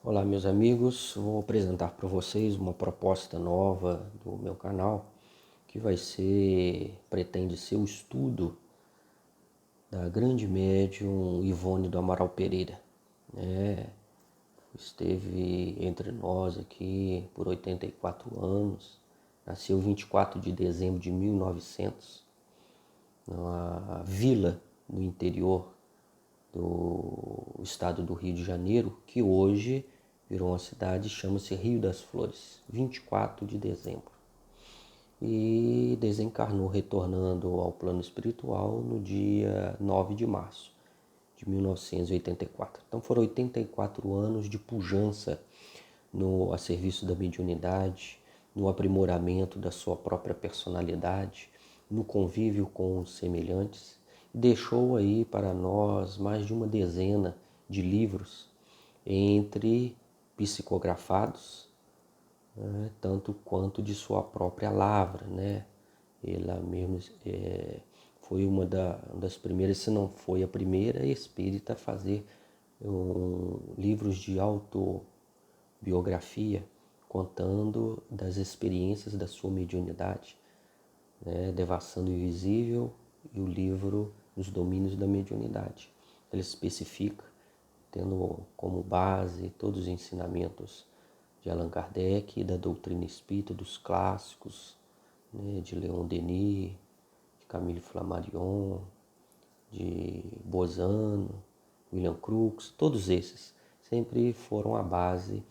Olá, meus amigos. Vou apresentar para vocês uma proposta nova do meu canal, que pretende ser o estudo da grande médium Ivone do Amaral Pereira, né? Esteve entre nós aqui por 84 anos, nasceu 24 de dezembro de 1900, numa vila no interior do estado do Rio de Janeiro, que hoje virou uma cidade, chama-se Rio das Flores, 24 de dezembro. E desencarnou, retornando ao plano espiritual no dia 9 de março de 1984. Então foram 84 anos de pujança a serviço da mediunidade, no aprimoramento da sua própria personalidade, no convívio com os semelhantes. Deixou aí para nós mais de uma dezena de livros, entre psicografados, né, tanto quanto de sua própria lavra, né? Ela mesmo foi uma das primeiras, se não foi a primeira espírita a fazer livros de autobiografia, contando das experiências da sua mediunidade, né? Devassando o Invisível e o livro Os Domínios da Mediunidade. Ele especifica, tendo como base todos os ensinamentos de Allan Kardec, da doutrina espírita, dos clássicos, né, de Leon Denis, de Camille Flammarion, de Bozano, William Crookes, todos esses sempre foram a base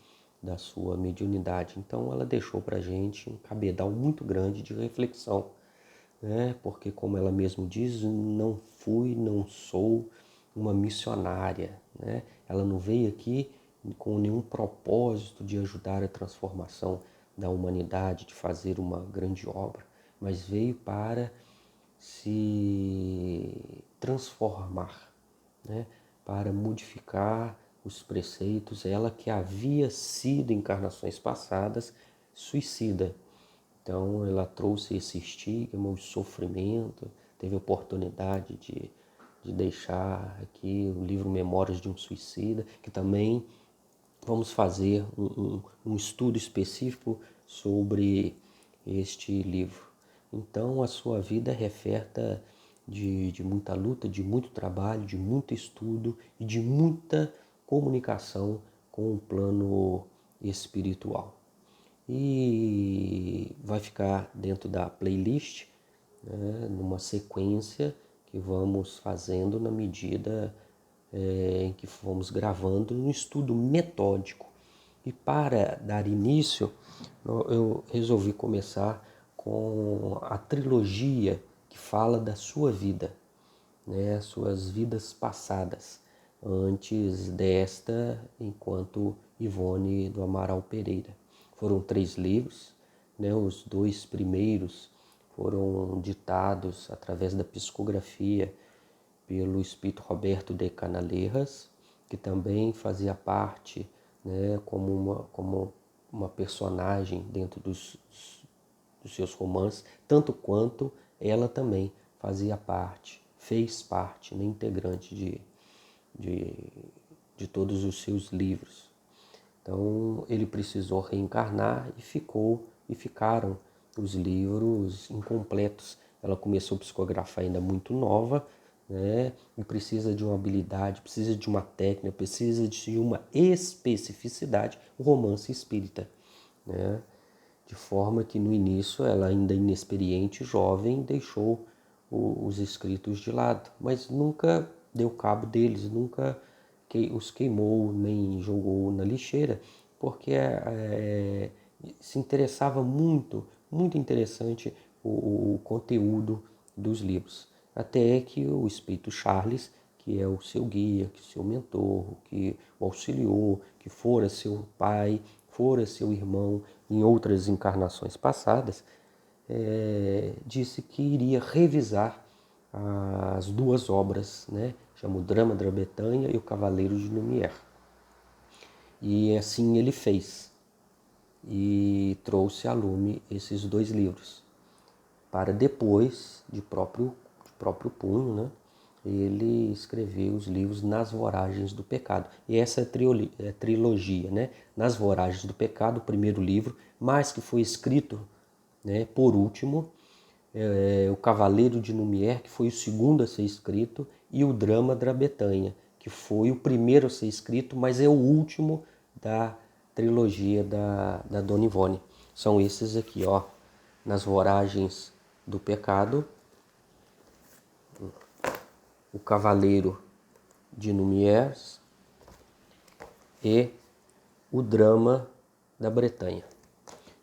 da sua mediunidade. Então ela deixou para a gente um cabedal muito grande de reflexão, né? Porque, como ela mesma diz, não sou uma missionária, né? Ela não veio aqui com nenhum propósito de ajudar a transformação da humanidade, de fazer uma grande obra, mas veio para se transformar, né? Para modificar os preceitos. Ela que havia sido, em encarnações passadas, suicida. Então ela trouxe esse estigma, o sofrimento, teve a oportunidade de deixar aqui o livro Memórias de um Suicida, que também vamos fazer um estudo específico sobre este livro. Então a sua vida é referta de muita luta, de muito trabalho, de muito estudo e de muita comunicação com o plano espiritual. E vai ficar dentro da playlist, né, numa sequência que vamos fazendo na medida em que fomos gravando, um estudo metódico. E para dar início, eu resolvi começar com a trilogia que fala da sua vida, né, suas vidas passadas, antes desta, enquanto Ivone do Amaral Pereira. Foram 3 livros, né, os 2 primeiros foram ditados através da psicografia pelo espírito Roberto de Canaleiras, que também fazia parte, né, como uma personagem dentro dos seus romances, tanto quanto ela também fez parte, né, integrante de, de todos os seus livros. Então ele precisou reencarnar e ficaram os livros incompletos. Ela começou a psicografar ainda muito nova, né? E precisa de uma habilidade, precisa de uma técnica, precisa de uma especificidade, o romance espírita, né? De forma que no início ela, ainda inexperiente, jovem, deixou os escritos de lado, mas nunca deu cabo deles, nunca os queimou nem jogou na lixeira, porque se interessava muito interessante o conteúdo dos livros. Até que o espírito Charles, que é o seu guia, que é o seu mentor, que o auxiliou, que fora seu pai, fora seu irmão em outras encarnações passadas, disse que iria revisar as 2 obras, né? Chama o Drama da Bretanha e o Cavaleiro de Lumière. E assim ele fez, e trouxe a lume esses 2 livros, para depois, de próprio punho, né, ele escreveu os livros Nas Voragens do Pecado. E essa é a trilogia, né? Nas Voragens do Pecado, o primeiro livro, mas que foi escrito, né, por último, o Cavaleiro de Lumière, que foi o segundo a ser escrito, e o Drama da Bretanha, que foi o primeiro a ser escrito, mas é o último da trilogia da Dona Ivone. São esses aqui, ó, Nas Voragens do Pecado, o Cavaleiro de Lumière e o Drama da Bretanha.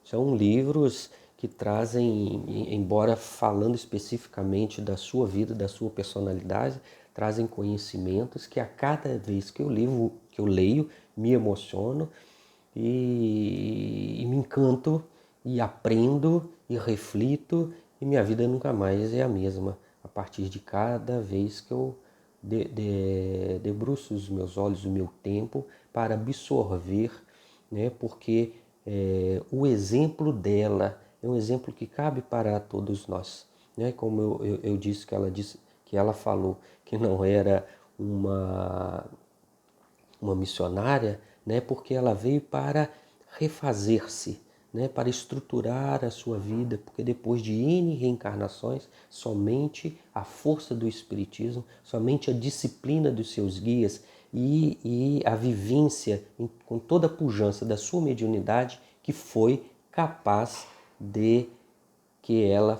São livros que trazem, embora falando especificamente da sua vida, da sua personalidade, trazem conhecimentos que a cada vez que eu leio, me emociono e me encanto e aprendo e reflito, e minha vida nunca mais é a mesma a partir de cada vez que eu debruço os meus olhos, o meu tempo para absorver, né? Porque o exemplo dela é um exemplo que cabe para todos nós, né? Como eu disse que ela falou que não era uma missionária, né? Porque ela veio para refazer-se, né? Para estruturar a sua vida, porque depois de N reencarnações, somente a força do Espiritismo, somente a disciplina dos seus guias e a vivência com toda a pujança da sua mediunidade que foi capaz de que ela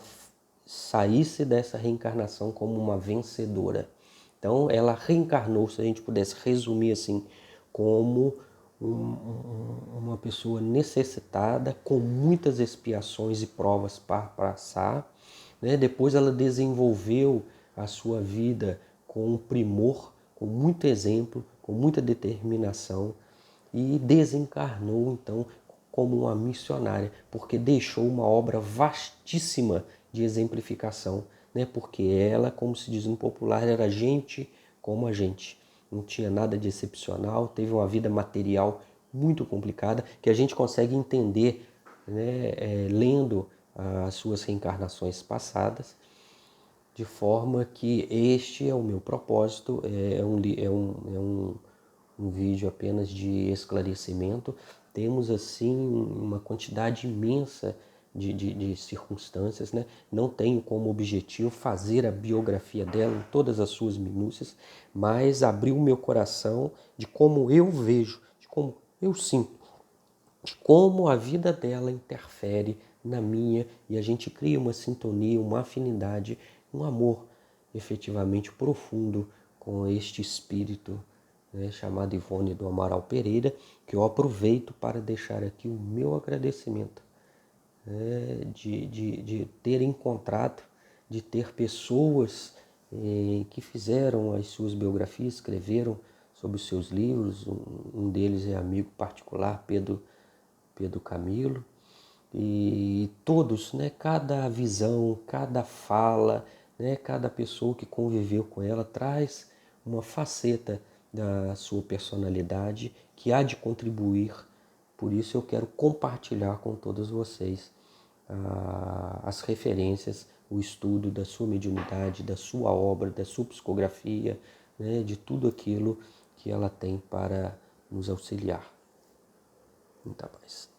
saísse dessa reencarnação como uma vencedora. Então ela reencarnou, se a gente pudesse resumir assim, como uma pessoa necessitada, com muitas expiações e provas para passar, né? Depois ela desenvolveu a sua vida com primor, com muito exemplo, com muita determinação, e desencarnou então como uma missionária, porque deixou uma obra vastíssima de exemplificação, né? Porque ela, como se diz no popular, era gente como a gente. Não tinha nada de excepcional, teve uma vida material muito complicada, que a gente consegue entender, né, lendo as suas reencarnações passadas, de forma que este é o meu propósito, um vídeo apenas de esclarecimento. Temos assim uma quantidade imensa de circunstâncias, né? Não tenho como objetivo fazer a biografia dela em todas as suas minúcias, mas abrir o meu coração de como eu vejo, de como eu sinto, de como a vida dela interfere na minha, e a gente cria uma sintonia, uma afinidade, um amor efetivamente profundo com este espírito, né, chamado Ivone do Amaral Pereira, que eu aproveito para deixar aqui o meu agradecimento, né, de ter encontrado, de ter pessoas que fizeram as suas biografias, escreveram sobre os seus livros. Um deles é amigo particular, Pedro Camilo, e todos, né, cada visão, cada fala, né, cada pessoa que conviveu com ela traz uma faceta da sua personalidade que há de contribuir. Por isso eu quero compartilhar com todos vocês as referências, o estudo da sua mediunidade, da sua obra, da sua psicografia, né, de tudo aquilo que ela tem para nos auxiliar. Muita paz.